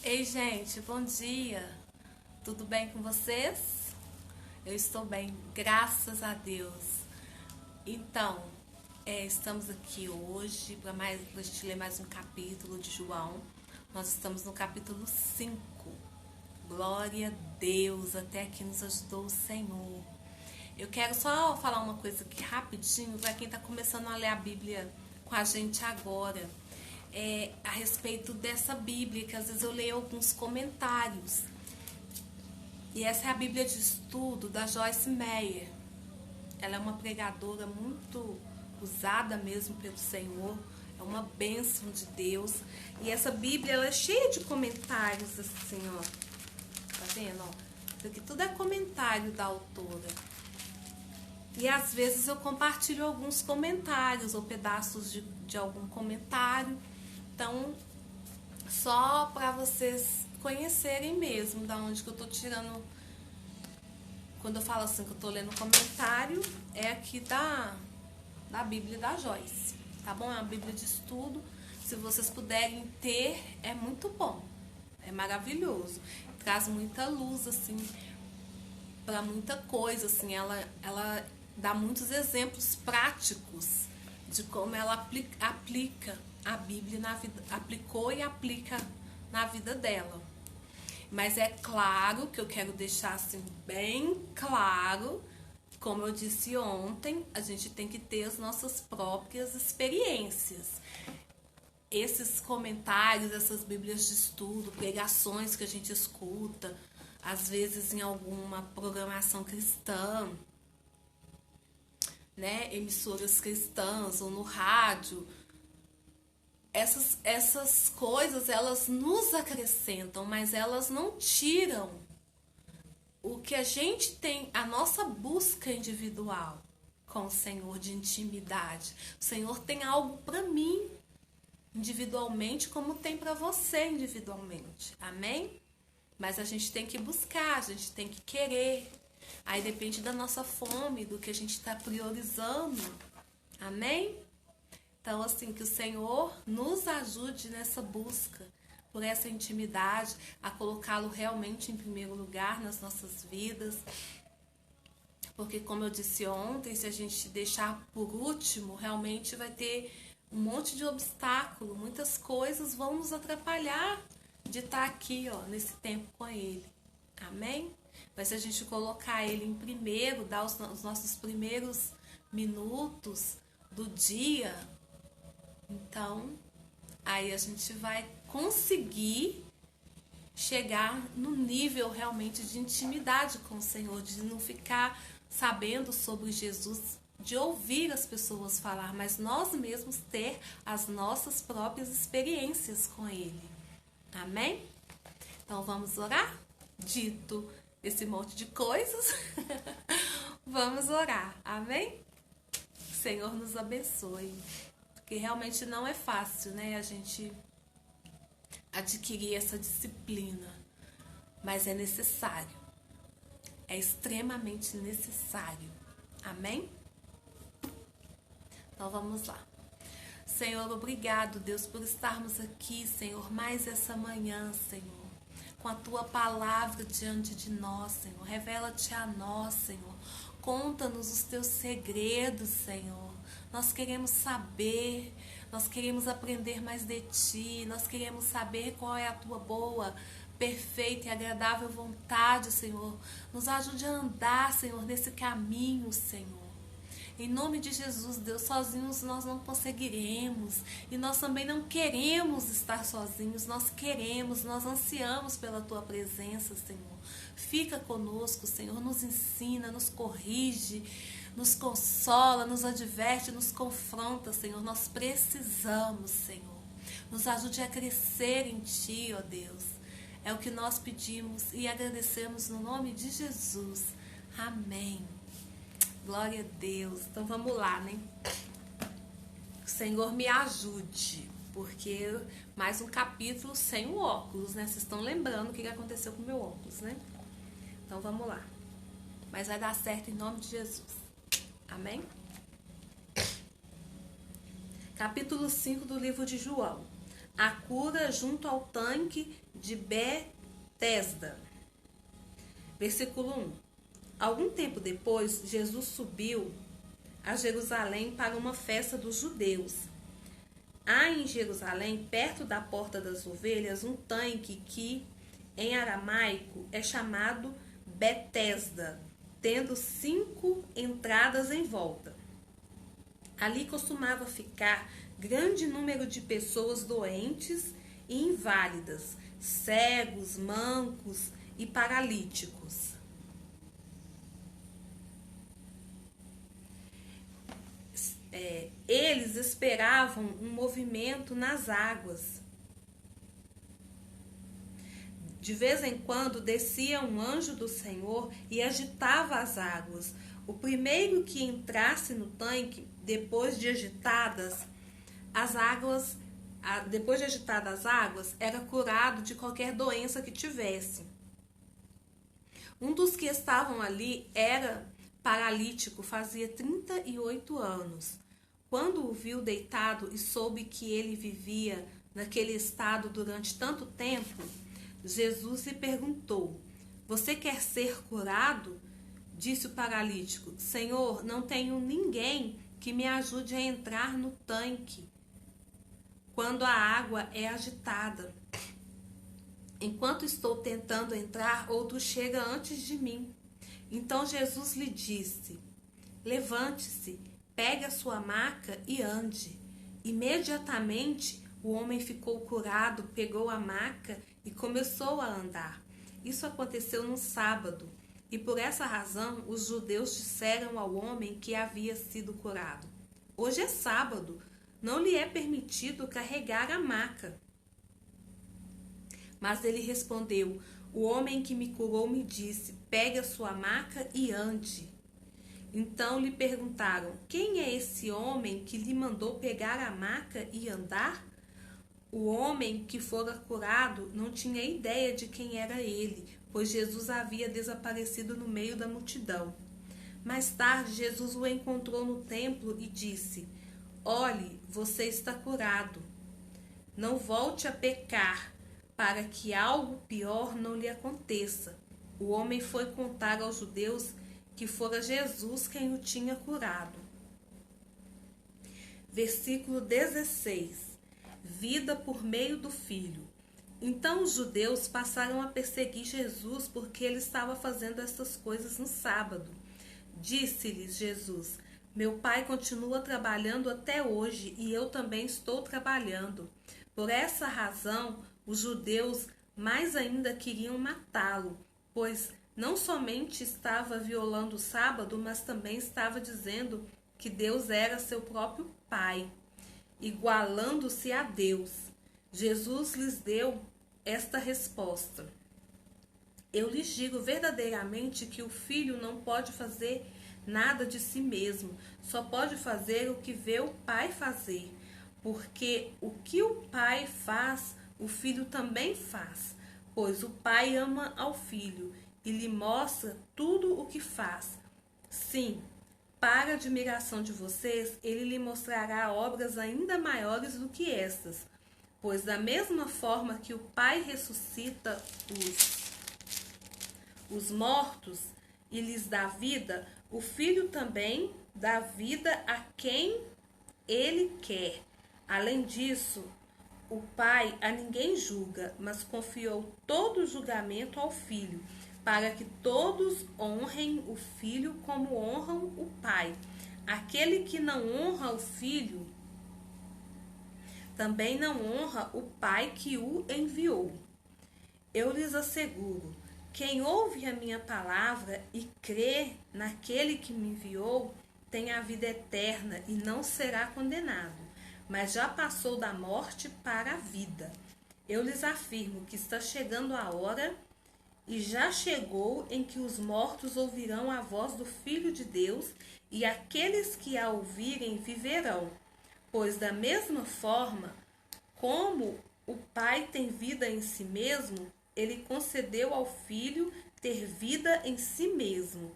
Ei, gente, bom dia. Tudo bem com vocês? Eu estou bem, graças a Deus. Então, estamos aqui hoje para a gente ler mais um capítulo de João. Nós estamos no capítulo 5. Glória a Deus, até aqui nos ajudou o Senhor. Eu quero só falar uma coisa aqui rapidinho para quem está começando a ler a Bíblia com a gente agora. A respeito dessa Bíblia, que às vezes eu leio alguns comentários. E essa é a Bíblia de Estudo da Joyce Meyer. Ela é uma pregadora muito usada mesmo pelo Senhor. É uma bênção de Deus. E essa Bíblia, ela é cheia de comentários assim, ó. Tá vendo, ó? Isso aqui tudo é comentário da autora. E às vezes eu compartilho alguns comentários ou pedaços de algum comentário. Então, só para vocês conhecerem mesmo da onde que eu tô tirando. Quando eu falo assim que eu tô lendo comentário, é aqui da Bíblia da Joyce, tá bom? É uma Bíblia de estudo. Se vocês puderem ter, é muito bom. É maravilhoso. Traz muita luz, assim, para muita coisa, assim. Ela dá muitos exemplos práticos de como ela aplica a Bíblia na vida, aplicou e aplica na vida dela. Mas é claro que eu quero deixar assim bem claro, como eu disse ontem, a gente tem que ter as nossas próprias experiências. Esses comentários, essas bíblias de estudo, pregações que a gente escuta, às vezes em alguma programação cristã, né, emissoras cristãs ou no rádio, essas coisas, elas nos acrescentam, mas elas não tiram o que a gente tem, a nossa busca individual com o Senhor de intimidade. O Senhor tem algo para mim individualmente, como tem para você individualmente. Amém? Mas a gente tem que buscar, a gente tem que querer. Aí depende da nossa fome, do que a gente está priorizando. Amém? Então, assim, que o Senhor nos ajude nessa busca por essa intimidade, a colocá-lo realmente em primeiro lugar nas nossas vidas. Porque, como eu disse ontem, se a gente deixar por último, realmente vai ter um monte de obstáculo, muitas coisas vão nos atrapalhar de estar aqui, ó, nesse tempo com Ele. Amém? Mas se a gente colocar Ele em primeiro, dar os nossos primeiros minutos do dia, então, aí a gente vai conseguir chegar no nível realmente de intimidade com o Senhor, de não ficar sabendo sobre Jesus, de ouvir as pessoas falar, mas nós mesmos ter as nossas próprias experiências com Ele. Amém? Então vamos orar? Dito esse monte de coisas, vamos orar. Amém? O Senhor nos abençoe. Porque realmente não é fácil, né, a gente adquirir essa disciplina, mas é necessário, é extremamente necessário. Amém? Então vamos lá. Senhor, obrigado, Deus, por estarmos aqui, Senhor, mais essa manhã, Senhor, com a Tua palavra diante de nós, Senhor. Revela-te a nós, Senhor. Conta-nos os Teus segredos, Senhor. Nós queremos saber, nós queremos aprender mais de Ti, nós queremos saber qual é a Tua boa, perfeita e agradável vontade, Senhor. Nos ajude a andar, Senhor, nesse caminho, Senhor. Em nome de Jesus, Deus, sozinhos nós não conseguiremos. E nós também não queremos estar sozinhos. Nós queremos, nós ansiamos pela Tua presença, Senhor. Fica conosco, Senhor. Nos ensina, nos corrige, nos consola, nos adverte, nos confronta, Senhor. Nós precisamos, Senhor. Nos ajude a crescer em Ti, ó Deus. É o que nós pedimos e agradecemos no nome de Jesus. Amém. Glória a Deus. Então vamos lá, né? O Senhor me ajude, porque mais um capítulo sem o óculos, né? Vocês estão lembrando o que aconteceu com o meu óculos, né? Então vamos lá. Mas vai dar certo em nome de Jesus. Amém? Capítulo 5 do livro de João. a cura junto ao tanque de Betesda. Versículo 1. Algum tempo depois, Jesus subiu a Jerusalém para uma festa dos judeus. Há em Jerusalém, perto da Porta das Ovelhas, um tanque que, em aramaico, é chamado Betesda, tendo 5 entradas em volta. Ali costumava ficar grande número de pessoas doentes e inválidas, cegos, mancos e paralíticos. Eles esperavam um movimento nas águas. De vez em quando descia um anjo do Senhor e agitava as águas. O primeiro que entrasse no tanque, depois de agitadas as águas, era curado de qualquer doença que tivesse. Um dos que estavam ali era paralítico, fazia 38 anos. Quando o viu deitado e soube que ele vivia naquele estado durante tanto tempo, Jesus lhe perguntou: "Você quer ser curado?" Disse o paralítico: "Senhor, não tenho ninguém que me ajude a entrar no tanque quando a água é agitada. Enquanto estou tentando entrar, outro chega antes de mim." Então Jesus lhe disse: "Levante-se, pegue a sua maca e ande." Imediatamente o homem ficou curado, pegou a maca e começou a andar. Isso aconteceu no sábado, e por essa razão os judeus disseram ao homem que havia sido curado: "Hoje é sábado, não lhe é permitido carregar a maca." Mas ele respondeu: "O homem que me curou me disse: pegue a sua maca e ande." Então lhe perguntaram: "Quem é esse homem que lhe mandou pegar a maca e andar?" O homem que fora curado não tinha ideia de quem era ele, pois Jesus havia desaparecido no meio da multidão. Mais tarde, Jesus o encontrou no templo e disse: "Olhe, você está curado. Não volte a pecar, para que algo pior não lhe aconteça." O homem foi contar aos judeus que fora Jesus quem o tinha curado. Versículo 16. Vida por meio do Filho. Então os judeus passaram a perseguir Jesus porque ele estava fazendo essas coisas no sábado. Disse-lhes Jesus: "Meu Pai continua trabalhando até hoje e eu também estou trabalhando." Por essa razão, os judeus mais ainda queriam matá-lo, pois não somente estava violando o sábado, mas também estava dizendo que Deus era seu próprio Pai, igualando-se a Deus. Jesus lhes deu esta resposta: "Eu lhes digo verdadeiramente que o Filho não pode fazer nada de si mesmo, só pode fazer o que vê o Pai fazer, porque o que o Pai faz, o Filho também faz, pois o Pai ama ao Filho e lhe mostra tudo o que faz. Sim, para a admiração de vocês, ele lhe mostrará obras ainda maiores do que estas, pois da mesma forma que o Pai ressuscita os mortos e lhes dá vida, o Filho também dá vida a quem ele quer. Além disso, o Pai a ninguém julga, mas confiou todo o julgamento ao Filho, para que todos honrem o Filho como honram o Pai. Aquele que não honra o Filho também não honra o Pai que o enviou. Eu lhes asseguro, quem ouve a minha palavra e crê naquele que me enviou, tem a vida eterna e não será condenado, mas já passou da morte para a vida. Eu lhes afirmo que está chegando a hora, e já chegou, em que os mortos ouvirão a voz do Filho de Deus, e aqueles que a ouvirem viverão. Pois da mesma forma como o Pai tem vida em si mesmo, ele concedeu ao Filho ter vida em si mesmo,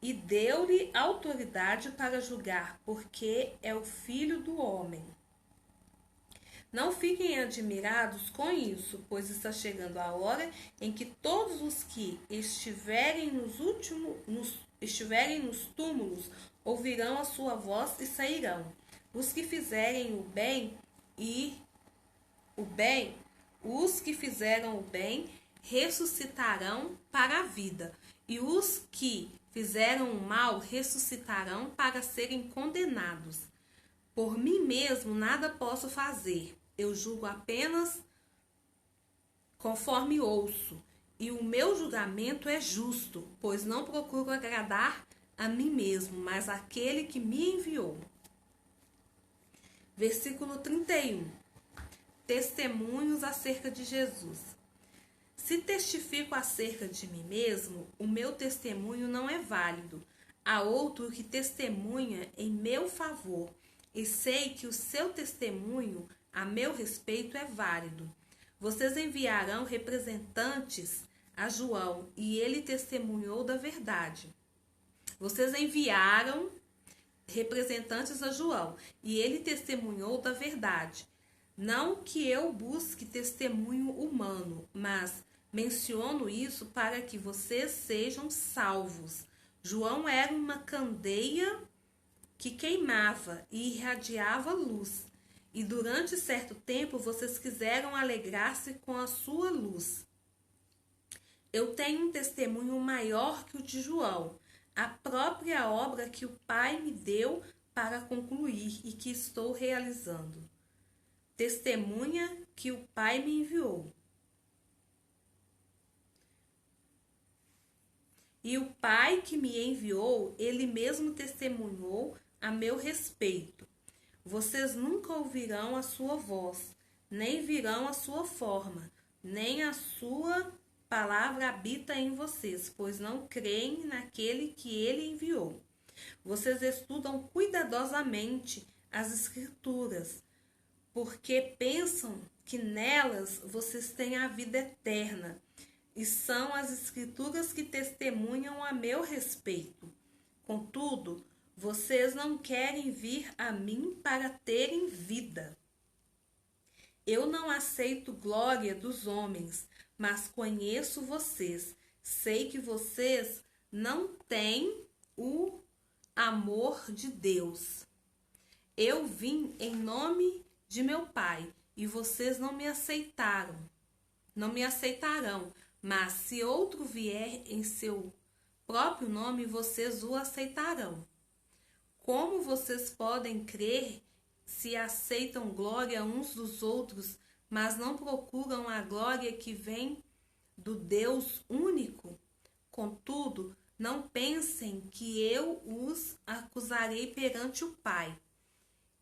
e deu-lhe autoridade para julgar, porque é o Filho do homem. Não fiquem admirados com isso, pois está chegando a hora em que todos os que estiverem nos túmulos ouvirão a sua voz e sairão. Os que fizerem o bem, os que fizeram o bem ressuscitarão para a vida, e os que fizeram o mal ressuscitarão para serem condenados. Por mim mesmo nada posso fazer. Eu julgo apenas conforme ouço, e o meu julgamento é justo, pois não procuro agradar a mim mesmo, mas àquele que me enviou. Versículo 31. Testemunhos acerca de Jesus. Se testifico acerca de mim mesmo, o meu testemunho não é válido. Há outro que testemunha em meu favor, e sei que o seu testemunho a meu respeito é válido. Vocês enviarão representantes a João, e ele testemunhou da verdade. Vocês enviaram representantes a João, e ele testemunhou da verdade. Não que eu busque testemunho humano, mas menciono isso para que vocês sejam salvos. João era uma candeia que queimava e irradiava luz. E durante certo tempo vocês quiseram alegrar-se com a sua luz. Eu tenho um testemunho maior que o de João, a própria obra que o Pai me deu para concluir e que estou realizando. Testemunha que o Pai me enviou. E o Pai que me enviou, ele mesmo testemunhou a meu respeito. Vocês nunca ouvirão a sua voz, nem virão a sua forma, nem a sua palavra habita em vocês, pois não creem naquele que ele enviou. Vocês estudam cuidadosamente as Escrituras, porque pensam que nelas vocês têm a vida eterna, e são as Escrituras que testemunham a meu respeito. Contudo, vocês não querem vir a mim para terem vida. Eu não aceito glória dos homens, mas conheço vocês. Sei que vocês não têm o amor de Deus. Eu vim em nome de meu Pai, e vocês não me aceitarão. Mas se outro vier em seu próprio nome, vocês o aceitarão. Como vocês podem crer se aceitam glória uns dos outros, mas não procuram a glória que vem do Deus único? Contudo, não pensem que eu os acusarei perante o Pai.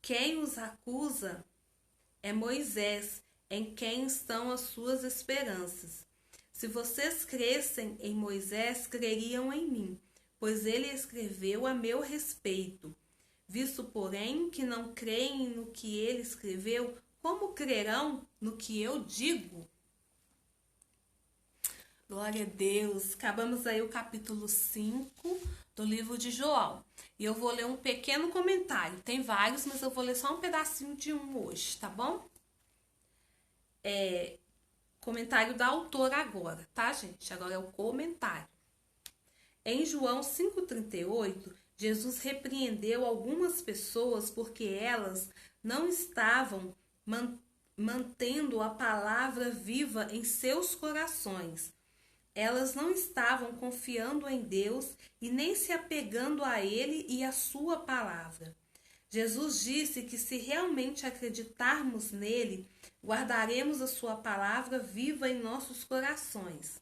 Quem os acusa é Moisés, em quem estão as suas esperanças. Se vocês crescem em Moisés, creriam em mim, pois ele escreveu a meu respeito. Visto, porém, que não creem no que ele escreveu, como crerão no que eu digo? Glória a Deus. Acabamos aí o capítulo 5 do livro de João. E eu vou ler um pequeno comentário. Tem vários, mas eu vou ler só um pedacinho de um hoje, tá bom? Comentário da autora agora, tá, gente? Agora é o comentário. Em João 5,38, Jesus repreendeu algumas pessoas porque elas não estavam mantendo a palavra viva em seus corações. Elas não estavam confiando em Deus e nem se apegando a Ele e a sua palavra. Jesus disse que se realmente acreditarmos nele, guardaremos a sua palavra viva em nossos corações.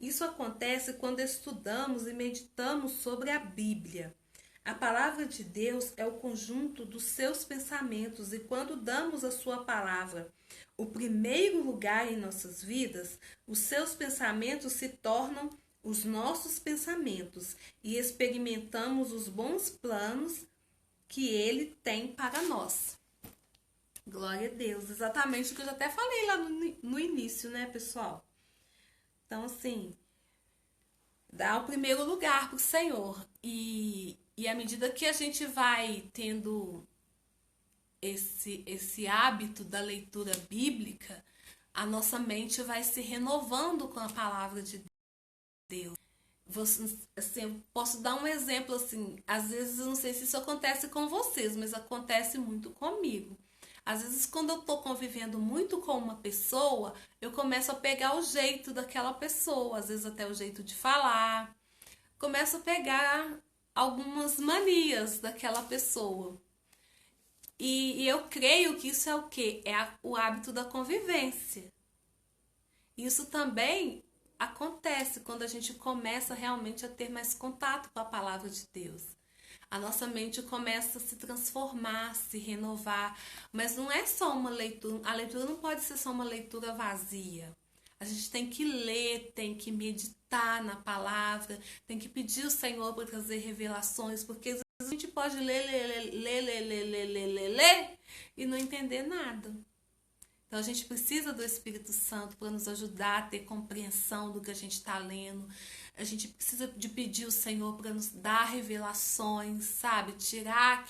Isso acontece quando estudamos e meditamos sobre a Bíblia. A palavra de Deus é o conjunto dos seus pensamentos, e quando damos a sua palavra o primeiro lugar em nossas vidas, os seus pensamentos se tornam os nossos pensamentos e experimentamos os bons planos que ele tem para nós. Glória a Deus, exatamente o que eu já até falei lá no início, né, pessoal? Então, assim, dá o primeiro lugar para o Senhor. E à medida que a gente vai tendo esse hábito da leitura bíblica, a nossa mente vai se renovando com a palavra de Deus. Assim, eu posso dar um exemplo assim, às vezes eu não sei se isso acontece com vocês, mas acontece muito comigo. Às vezes quando eu tô convivendo muito com uma pessoa, eu começo a pegar o jeito daquela pessoa, às vezes até o jeito de falar, começo a pegar algumas manias daquela pessoa. E eu creio que isso é o quê? É o hábito da convivência. Isso também acontece quando a gente começa realmente a ter mais contato com a palavra de Deus. A nossa mente começa a se transformar, a se renovar, mas não é só uma leitura, a leitura não pode ser só uma leitura vazia. A gente tem que ler, tem que meditar na palavra, tem que pedir ao Senhor para trazer revelações, porque às vezes a gente pode ler e não entender nada. Então a gente precisa do Espírito Santo para nos ajudar a ter compreensão do que a gente está lendo. A gente precisa de pedir ao Senhor para nos dar revelações, sabe? Tirar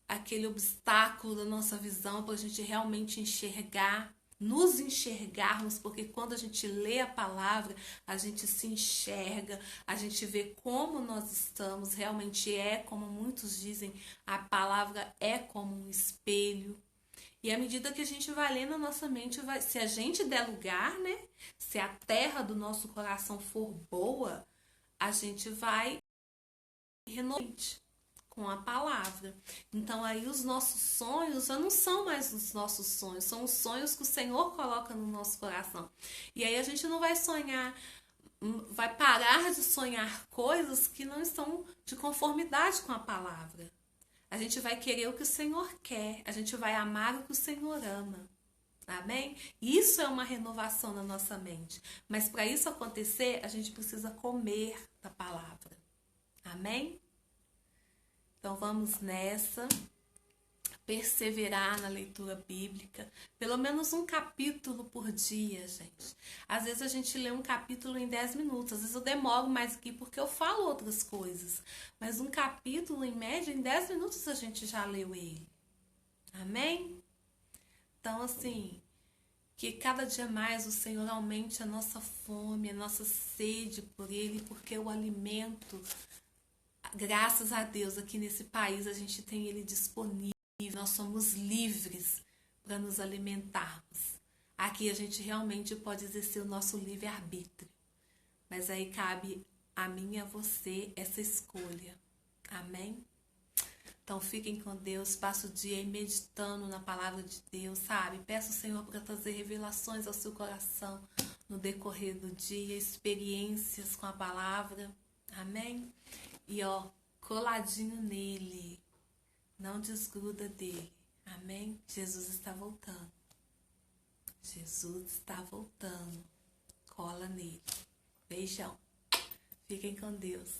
aquele obstáculo da nossa visão para a gente realmente enxergar, nos enxergarmos, porque quando a gente lê a palavra, a gente se enxerga, a gente vê como nós estamos, realmente é, como muitos dizem, a palavra é como um espelho. E à medida que a gente vai lendo, a nossa mente vai, se a gente der lugar, né? Se a terra do nosso coração for boa, a gente vai renovando com a palavra. Então aí os nossos sonhos já não são mais os nossos sonhos, são os sonhos que o Senhor coloca no nosso coração. E aí a gente não vai sonhar, vai parar de sonhar coisas que não estão de conformidade com a palavra. A gente vai querer o que o Senhor quer. A gente vai amar o que o Senhor ama. Amém? Isso é uma renovação na nossa mente. Mas para isso acontecer, a gente precisa comer da palavra. Amém? Então vamos nessa. Perseverar na leitura bíblica, pelo menos um capítulo por dia, gente. Às vezes a gente lê um capítulo em 10 minutos, às vezes eu demoro mais aqui porque eu falo outras coisas, mas um capítulo, em média, em 10 minutos a gente já leu ele. Amém? Então, assim, que cada dia mais o Senhor aumente a nossa fome, a nossa sede por Ele, porque o alimento, graças a Deus, aqui nesse país a gente tem ele disponível. Nós somos livres para nos alimentarmos. Aqui a gente realmente pode exercer o nosso livre-arbítrio. Mas aí cabe a mim e a você essa escolha. Amém? Então fiquem com Deus, passe o dia aí meditando na palavra de Deus, sabe? Peça ao Senhor para trazer revelações ao seu coração no decorrer do dia, experiências com a palavra. Amém? E coladinho nele. Não desgruda dele. Amém? Jesus está voltando. Jesus está voltando. Cola nele. Beijão. Fiquem com Deus.